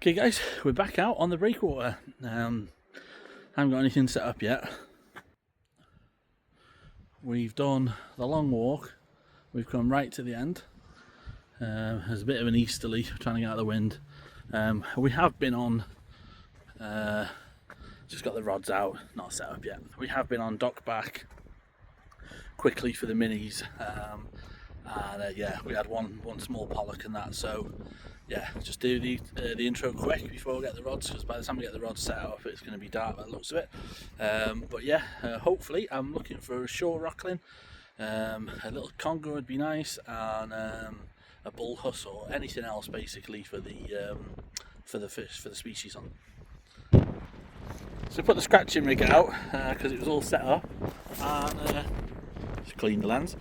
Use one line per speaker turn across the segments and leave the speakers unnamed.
Okay guys, we're back out on the breakwater. Haven't got anything set up yet. We've done the long walk. We've come right to the end. There's a bit of an easterly, trying to get out of the wind. We have been on, just got the rods out, not set up yet. We have been on dock back quickly for the minis. Yeah, we had one small pollock and that, so yeah, just do the intro quick before we get the rods, because by the time we get the rods set up it's going to be dark by the looks of it. But yeah, hopefully I'm looking for a shore rockling, a little conger would be nice, and a bull huss or anything else basically for the fish, for the species on. So put the scratching rig out because it was all set up, and just cleaned the lens,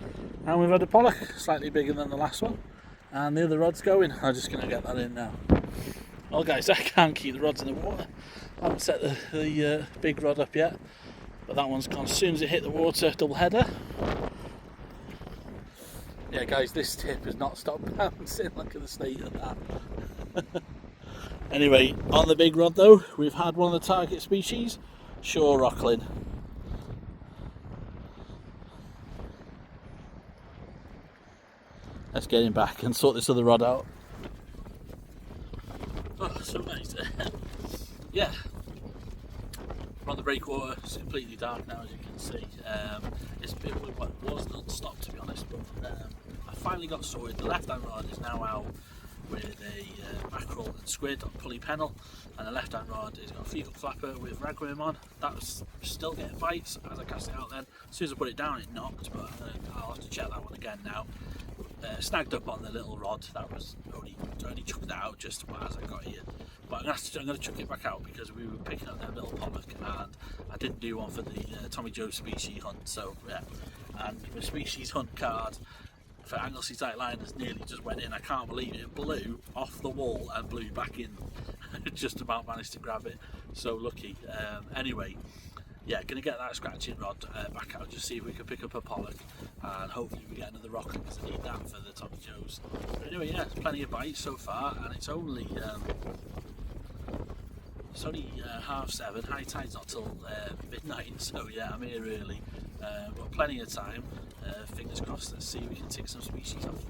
and we've had a pollock slightly bigger than the last one, and the other rod's going. I'm just going to get that in now. Well guys, I can't keep the rods in the water. I haven't set the big rod up yet, but that one's gone as soon as it hit the water. Double header. Yeah guys, this tip has not stopped bouncing. Look at the state of that. Anyway, on the big rod though, we've had one of the target species, shore rockling. Let's get him back and sort this other rod out. Oh, so nice. Yeah, we're on the breakwater. It's completely dark now, as you can see. It's been, well, it was non-stop to be honest, but I finally got sorted. The left-hand rod is now out with a mackerel and squid on pulley pennel, and the left-hand rod has got a fecal flapper with ragworm on. That was still getting bites as I cast it out then. As soon as I put it down it knocked, but I'll have to check that one again now. Snagged up on the little rod, that was only chucked that out just as I got here. But I'm going to chuck it back out because we were picking up that little pollock, and I didn't do one for the Tommy Joe species hunt, so yeah. And the species hunt card for Anglesey tight liners nearly just went in. I can't believe it blew off the wall and blew back in. Just about managed to grab it, so lucky. Anyway, yeah, going to get that scratching rod back out, just see if we can pick up a pollock, and hopefully we get another rockling because I need that for the Tommy Joes. But anyway, yeah, there's plenty of bites so far, and it's only 7:30. High tide's not till midnight, so yeah, I'm here early. Got plenty of time. Fingers crossed. Let's see if we can tick some species off.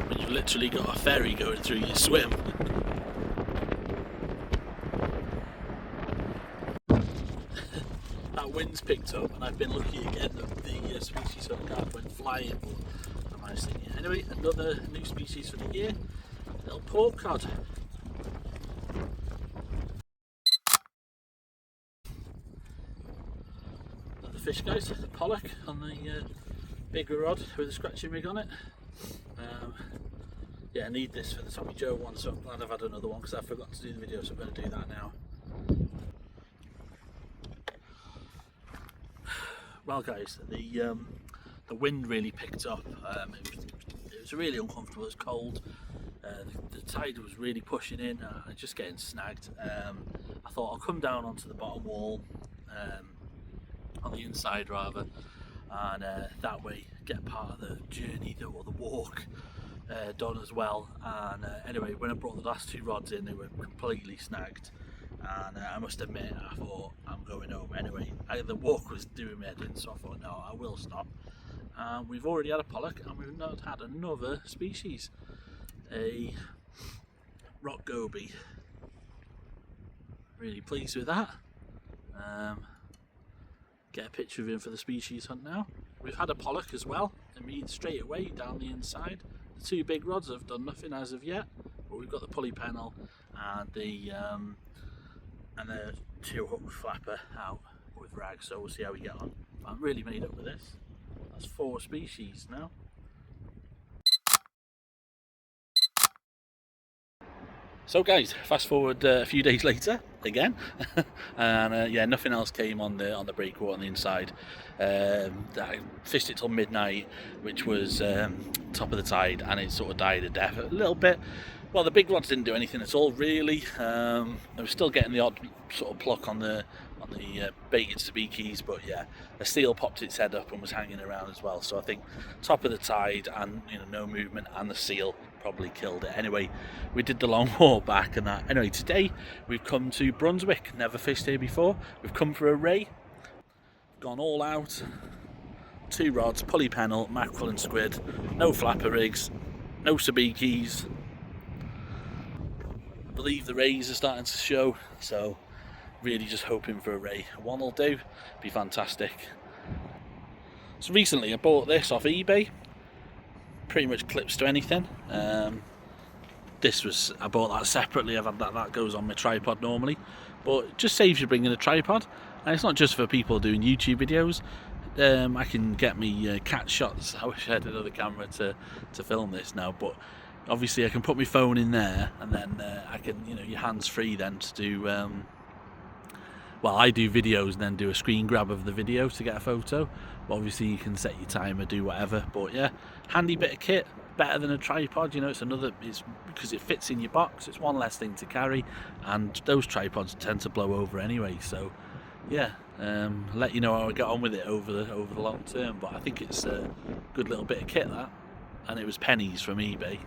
When you've literally got a ferry going through your swim. That wind's picked up, and I've been lucky again that the species hunt card went flying, but I managed to get. Anyway, another new species for the year, little pork cod. Another fish guys, the pollock on the bigger rod with a scratching rig on it. Yeah, I need this for the Tommy Joe one, so I'm glad I've had another one because I forgot to do the video, so I'm going to do that now. Well guys, the wind really picked up. It was really uncomfortable. It was cold. The tide was really pushing in. Just getting snagged. I thought I'll come down onto the bottom wall, on the inside rather, and that way get part of the journey or the walk done as well. And anyway, when I brought the last two rods in, they were completely snagged. And I must admit, I thought I'm going home anyway. The walk was doing me head in, so I thought no, I will stop. We've already had a pollock, and we've not had another species, a rock goby. Really pleased with that. Get a picture of him for the species hunt now. We've had a pollock as well, and me straight away down the inside. The two big rods have done nothing as of yet, but we've got the pulley pennel and the two hook flapper out with rag, so we'll see how we get on. I'm really made up with this. That's 4 species now. So guys, fast forward a few days later again, and yeah, nothing else came on the breakwater on the inside. I fished it till midnight, which was top of the tide, and it sort of died a death a little bit. Well, the big rods didn't do anything at all really. I was still getting the odd sort of pluck on the the baited sabikis, but yeah, a seal popped its head up and was hanging around as well. So I think top of the tide and no movement, and the seal probably killed it. Anyway, we did the long walk back and that. Anyway, today we've come to Brunswick. Never fished here before. We've come for a ray. Gone all out. 2 rods, pulley pennel, mackerel and squid. No flapper rigs, no sabikis. I believe the rays are starting to show, so really just hoping for a ray. One will do, be fantastic. So recently I bought this off eBay, pretty much clips to anything. I bought that separately. I've had that goes on my tripod normally, but it just saves you bringing a tripod, and it's not just for people doing YouTube videos. I can get me cat shots. I wish I had another camera to film this now, but obviously I can put my phone in there, and then I can, your hands free then to do, well, I do videos and then do a screen grab of the video to get a photo, but obviously you can set your timer, do whatever. But yeah, handy bit of kit, better than a tripod. It's because it fits in your box, it's one less thing to carry, and those tripods tend to blow over anyway, so yeah, let you know how I get on with it over the long term. But I think it's a good little bit of kit, that, and it was pennies from eBay.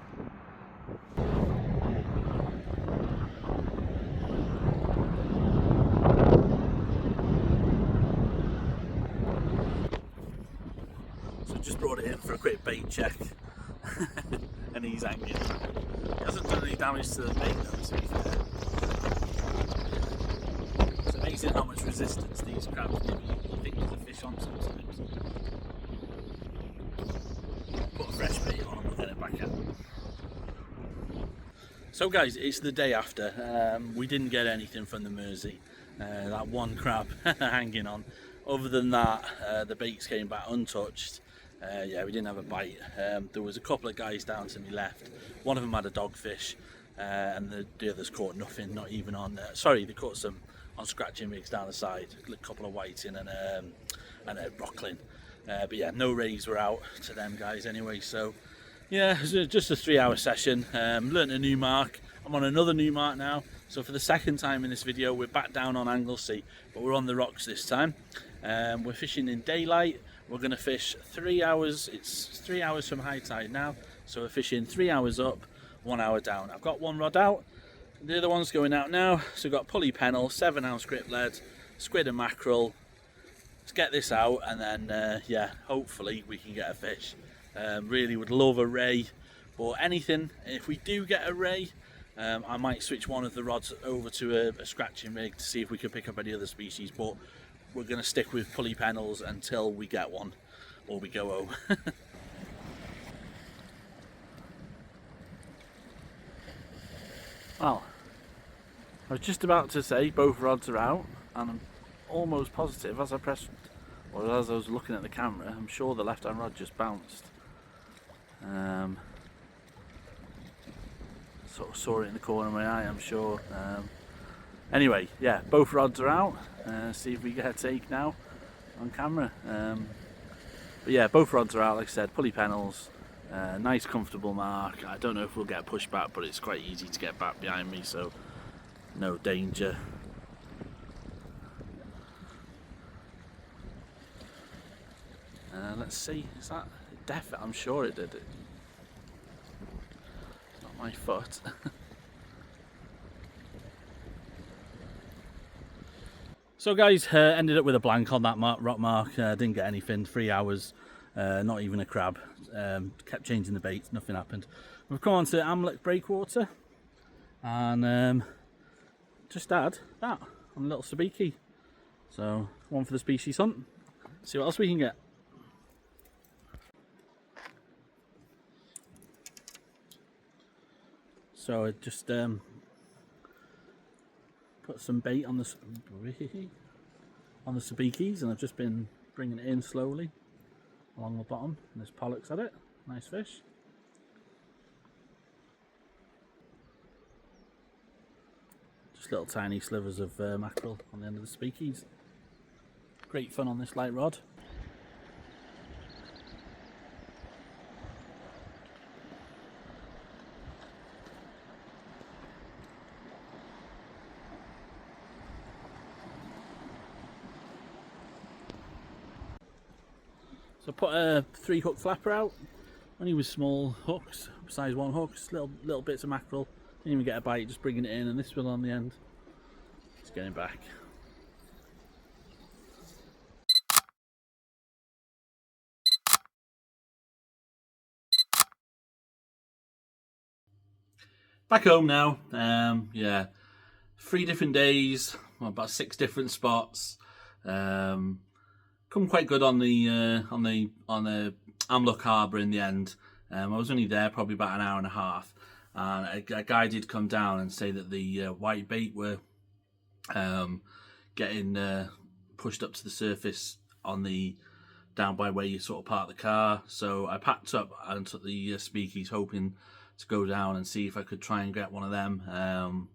So just brought it in for a quick bait check, and he's hanging. He hasn't done any damage to the bait though, to be fair. It's amazing how much resistance these crabs give you. You think there's a fish on sometimes. Put a fresh bait on and we'll get it back out. So guys, it's the day after. We didn't get anything from the Mersey. That one crab hanging on. Other than that, the baits came back untouched. Yeah, we didn't have a bite. There was a couple of guys down to my left. One of them had a dogfish, and the others caught nothing, not even on. Sorry, they caught some on scratching rigs down the side. A couple of whiting and a rockling. But yeah, no rays were out to them guys anyway. So yeah, it was just a 3-hour session. Learnt a new mark. I'm on another new mark now. So for the second time in this video, we're back down on Anglesey, but we're on the rocks this time. We're fishing in daylight. We're going to fish 3 hours. It's 3 hours from high tide now, so we're fishing 3 hours up, 1 hour down. I've got one rod out. The other one's going out now. So we've got pulley pennel, 7-ounce grip lead, squid and mackerel. Let's get this out, and then yeah, hopefully we can get a fish. Really would love a ray, but anything. If we do get a ray, I might switch one of the rods over to a scratching rig to see if we can pick up any other species, but we're going to stick with pulley pennels until we get one, or we go home. Well, I was just about to say both rods are out, and I'm almost positive as I was looking at the camera, I'm sure the left-hand rod just bounced. Sort of saw it in the corner of my eye, I'm sure. Anyway, yeah, both rods are out. See if we get a take now on camera. But yeah, both rods are out, like I said, pulley pennels, nice comfortable mark. I don't know if we'll get pushed back, but it's quite easy to get back behind me, so no danger. Let's see, is that definite? I'm sure it did it. Not my foot. So guys, ended up with a blank on that rock mark. Didn't get anything. 3 hours, not even a crab. Kept changing the baits, nothing happened. We've come on to Amlec breakwater, and just had that on a little sabiki. So one for the species hunt. See what else we can get. So I just put some bait on the sabikis, and I've just been bringing it in slowly along the bottom. And there's pollocks at it, nice fish. Just little tiny slivers of mackerel on the end of the sabikis. Great fun on this light rod. So I put a 3-hook flapper out, only with small hooks, size 1 hooks, little bits of mackerel. Didn't even get a bite, just bringing it in, and this one on the end. Just getting back. Back home now. Yeah, 3 different days, well, about 6 different spots. Come quite good on the Amlook Harbour in the end. I was only there probably about an hour and a half, and a guy did come down and say that the white bait were getting pushed up to the surface on the down by where you sort of park the car. So I packed up and took the speakies, hoping to go down and see if I could try and get one of them.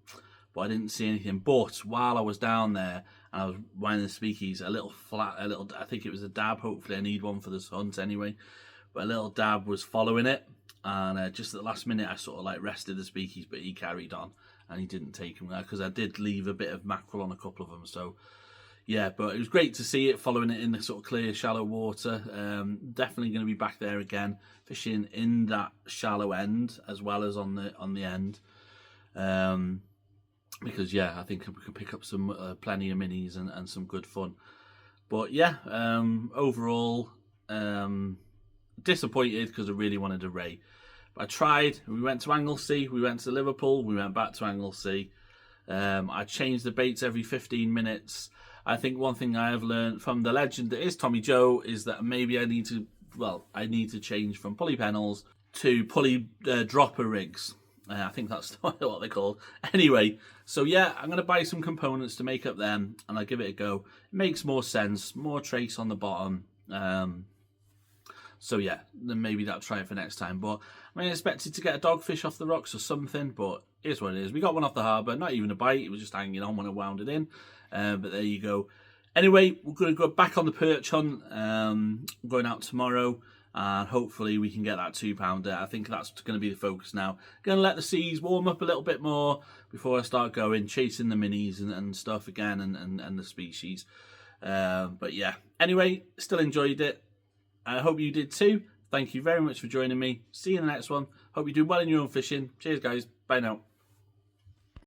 But I didn't see anything. But while I was down there and I was winding the speakies, I think it was a dab. Hopefully I need one for this hunt anyway. But a little dab was following it, and just at the last minute I sort of like rested the speakies, but he carried on and he didn't take them there because I did leave a bit of mackerel on a couple of them. So yeah, but it was great to see it, following it in the sort of clear, shallow water. Definitely going to be back there again, fishing in that shallow end as well as on the end. Because yeah, I think we can pick up some plenty of minis and some good fun. But yeah, overall disappointed because I really wanted a ray. But I tried. We went to Anglesey, we went to Liverpool, we went back to Anglesey. I changed the baits every 15 minutes. I think one thing I have learned from the legend that is Tommy Joe is that maybe I need to change from pulley pennels to pulley dropper rigs. I think that's what they're called. Anyway, so yeah, I'm going to buy some components to make up them, and I'll give it a go. It makes more sense, more trace on the bottom. So yeah, then maybe that'll try it for next time. But I expected to get a dogfish off the rocks or something, but here's what it is. We got one off the harbour, not even a bite. It was just hanging on when I wound it in. But there you go. Anyway, we're going to go back on the perch hunt. Going out tomorrow, and hopefully we can get that 2-pounder. I think that's going to be the focus now. Going to let the seas warm up a little bit more before I start going, chasing the minis and stuff again, and the species. But yeah, anyway, still enjoyed it. I hope you did too. Thank you very much for joining me. See you in the next one. Hope you're doing well in your own fishing. Cheers, guys. Bye now.